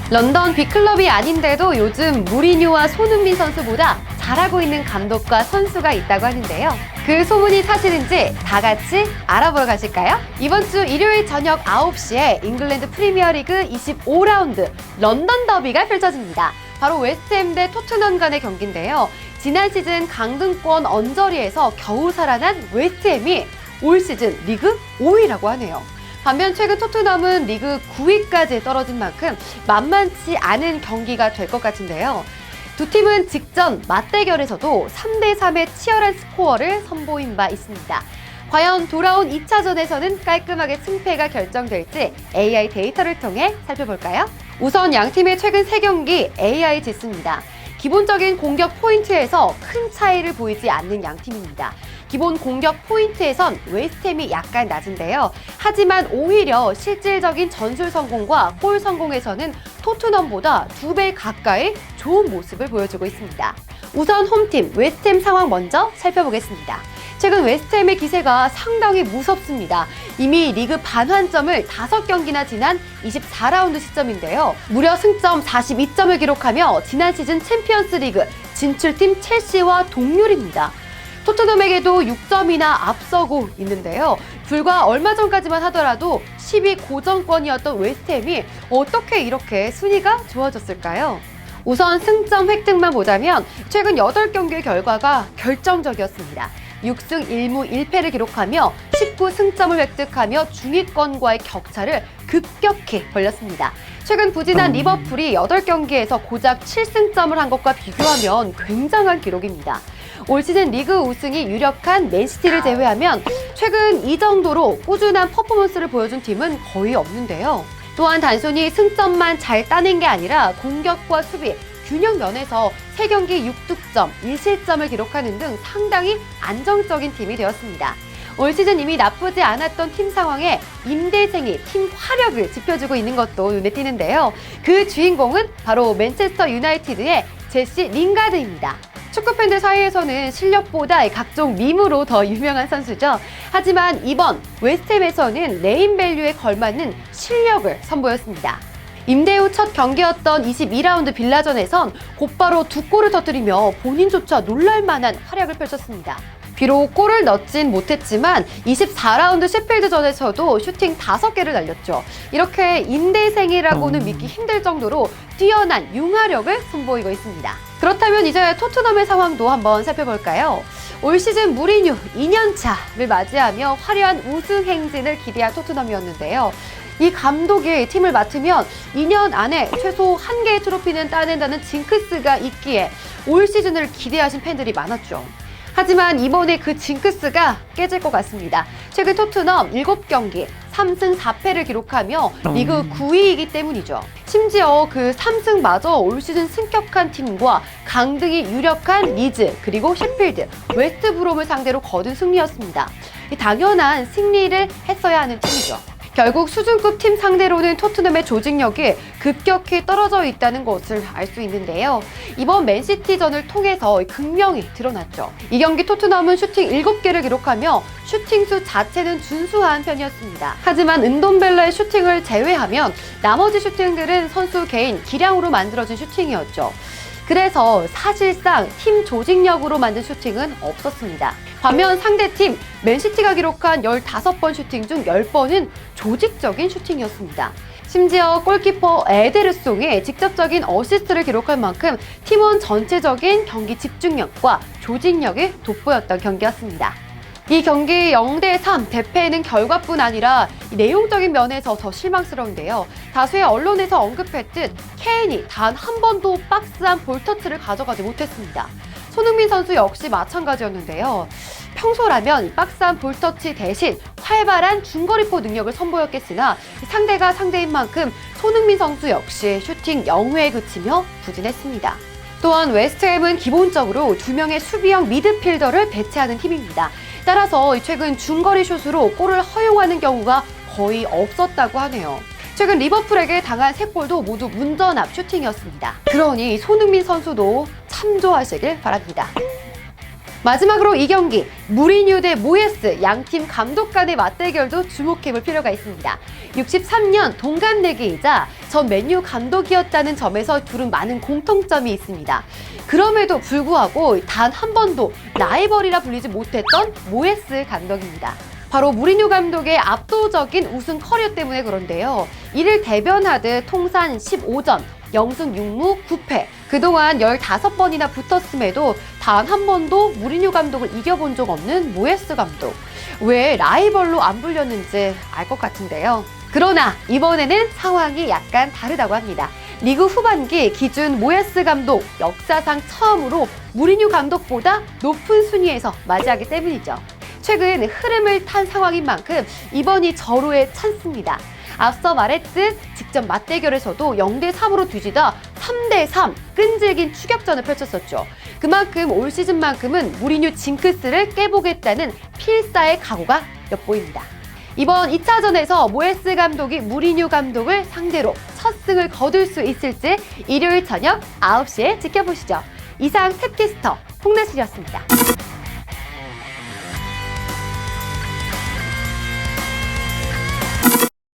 런던 빅클럽이 아닌데도 요즘 무리뉴와 손흥민 선수보다 잘하고 있는 감독과 선수가 있다고 하는데요. 그 소문이 사실인지 다 같이 알아보러 가실까요? 이번 주 일요일 저녁 9시에 잉글랜드 프리미어리그 25라운드 런던 더비가 펼쳐집니다. 바로 웨스트햄 대 토트넘 간의 경기인데요. 지난 시즌 강등권 언저리에서 겨우 살아난 웨스트햄이 올 시즌 리그 5위라고 하네요. 반면 최근 토트넘은 리그 9위까지 떨어진 만큼 만만치 않은 경기가 될 것 같은데요. 두 팀은 직전 맞대결에서도 3대3의 치열한 스코어를 선보인 바 있습니다. 과연 돌아온 2차전에서는 깔끔하게 승패가 결정될지 AI 데이터를 통해 살펴볼까요? 우선 양 팀의 최근 3경기 AI 지수입니다. 기본적인 공격 포인트에서 큰 차이를 보이지 않는 양 팀입니다. 기본 공격 포인트에선 웨스트햄이 약간 낮은데요. 하지만 오히려 실질적인 전술 성공과 골 성공에서는 토트넘보다 2배 가까이 좋은 모습을 보여주고 있습니다. 우선 홈팀 웨스트햄 상황 먼저 살펴보겠습니다. 최근 웨스트햄의 기세가 상당히 무섭습니다. 이미 리그 반환점을 5경기나 지난 24라운드 시점인데요. 무려 승점 42점을 기록하며 지난 시즌 챔피언스 리그 진출팀 첼시와 동률입니다. 토트넘에게도 6점이나 앞서고 있는데요. 불과 얼마 전까지만 하더라도 10위 고정권이었던 웨스트햄이 어떻게 이렇게 순위가 좋아졌을까요? 우선 승점 획득만 보자면 최근 8경기의 결과가 결정적이었습니다. 6승 1무 1패를 기록하며 19승점을 획득하며 중위권과의 격차를 급격히 벌렸습니다. 최근 부진한 리버풀이 8경기에서 고작 7승점을 한 것과 비교하면 굉장한 기록입니다. 올 시즌 리그 우승이 유력한 맨시티를 제외하면 최근 이 정도로 꾸준한 퍼포먼스를 보여준 팀은 거의 없는데요. 또한 단순히 승점만 잘 따낸 게 아니라 공격과 수비, 균형 면에서 3경기 6득점, 1실점을 기록하는 등 상당히 안정적인 팀이 되었습니다. 올 시즌 이미 나쁘지 않았던 팀 상황에 임대생이 팀 화력을 지펴주고 있는 것도 눈에 띄는데요. 그 주인공은 바로 맨체스터 유나이티드의 제시 링가드입니다. 축구팬들 사이에서는 실력보다 각종 밈으로 더 유명한 선수죠. 하지만 이번 웨스트햄에서는 네임밸류에 걸맞는 실력을 선보였습니다. 임대 후 첫 경기였던 22라운드 빌라전에선 곧바로 2골을 터뜨리며 본인조차 놀랄만한 활약을 펼쳤습니다. 비록 골을 넣진 못했지만 24라운드 셰필드전에서도 슈팅 5개를 날렸죠. 이렇게 임대생이라고는 믿기 힘들 정도로 뛰어난 융화력을 선보이고 있습니다. 그렇다면 이제 토트넘의 상황도 한번 살펴볼까요? 올 시즌 무리뉴 2년차를 맞이하며 화려한 우승 행진을 기대한 토트넘이었는데요. 이 감독이 팀을 맡으면 2년 안에 최소 1개의 트로피는 따낸다는 징크스가 있기에 올 시즌을 기대하신 팬들이 많았죠. 하지만 이번에 그 징크스가 깨질 것 같습니다. 최근 토트넘 7경기 3승 4패를 기록하며 리그 9위이기 때문이죠. 심지어 그 3승마저 올 시즌 승격한 팀과 강등이 유력한 리즈, 그리고 셰필드, 웨스트브롬을 상대로 거둔 승리였습니다. 당연한 승리를 했어야 하는 팀이죠. 결국 수준급 팀 상대로는 토트넘의 조직력이 급격히 떨어져 있다는 것을 알 수 있는데요. 이번 맨시티전을 통해서 극명히 드러났죠. 이 경기 토트넘은 슈팅 7개를 기록하며 슈팅수 자체는 준수한 편이었습니다. 하지만 은돔벨라의 슈팅을 제외하면 나머지 슈팅들은 선수 개인 기량으로 만들어진 슈팅이었죠. 그래서 사실상 팀 조직력으로 만든 슈팅은 없었습니다. 반면 상대팀 맨시티가 기록한 15번 슈팅 중 10번은 조직적인 슈팅이었습니다. 심지어 골키퍼 에데르송이 직접적인 어시스트를 기록할 만큼 팀원 전체적인 경기 집중력과 조직력이 돋보였던 경기였습니다. 이 경기 0대3 대패는 결과뿐 아니라 내용적인 면에서 더 실망스러운데요. 다수의 언론에서 언급했듯 케인이 단 한 번도 박스안 볼터치를 가져가지 못했습니다. 손흥민 선수 역시 마찬가지였는데요. 평소라면 박스안 볼터치 대신 활발한 중거리포 능력을 선보였겠으나 상대가 상대인 만큼 손흥민 선수 역시 슈팅 0회에 그치며 부진했습니다. 또한 웨스트햄은 기본적으로 2명의 수비형 미드필더를 배치하는 팀입니다. 따라서 최근 중거리 슛으로 골을 허용하는 경우가 거의 없었다고 하네요. 최근 리버풀에게 당한 3골도 모두 문전 앞 슈팅이었습니다. 그러니 손흥민 선수도 참조하시길 바랍니다. 마지막으로 이 경기 무리뉴 대 모예스 양팀 감독 간의 맞대결도 주목해볼 필요가 있습니다. 63년 동갑내기이자 전 맨유 감독이었다는 점에서 둘은 많은 공통점이 있습니다. 그럼에도 불구하고 단 한 번도 라이벌이라 불리지 못했던 모예스 감독입니다. 바로 무리뉴 감독의 압도적인 우승 커리어 때문에 그런데요. 이를 대변하듯 통산 15전, 0승 6무 9패, 그동안 15번이나 붙었음에도 단 한 번도 무리뉴 감독을 이겨본 적 없는 모예스 감독. 왜 라이벌로 안 불렸는지 알 것 같은데요. 그러나 이번에는 상황이 약간 다르다고 합니다. 리그 후반기 기준 모예스 감독 역사상 처음으로 무리뉴 감독보다 높은 순위에서 맞이하기 때문이죠. 최근 흐름을 탄 상황인 만큼 이번이 절호의 찬스입니다. 앞서 말했듯 직접 맞대결에서도 0대3으로 뒤지다 3대3 끈질긴 추격전을 펼쳤었죠. 그만큼 올 시즌만큼은 무리뉴 징크스를 깨보겠다는 필사의 각오가 엿보입니다. 이번 2차전에서 모예스 감독이 무리뉴 감독을 상대로 첫 승을 거둘 수 있을지 일요일 저녁 9시에 지켜보시죠. 이상 탭캐스터 홍나슬이었습니다.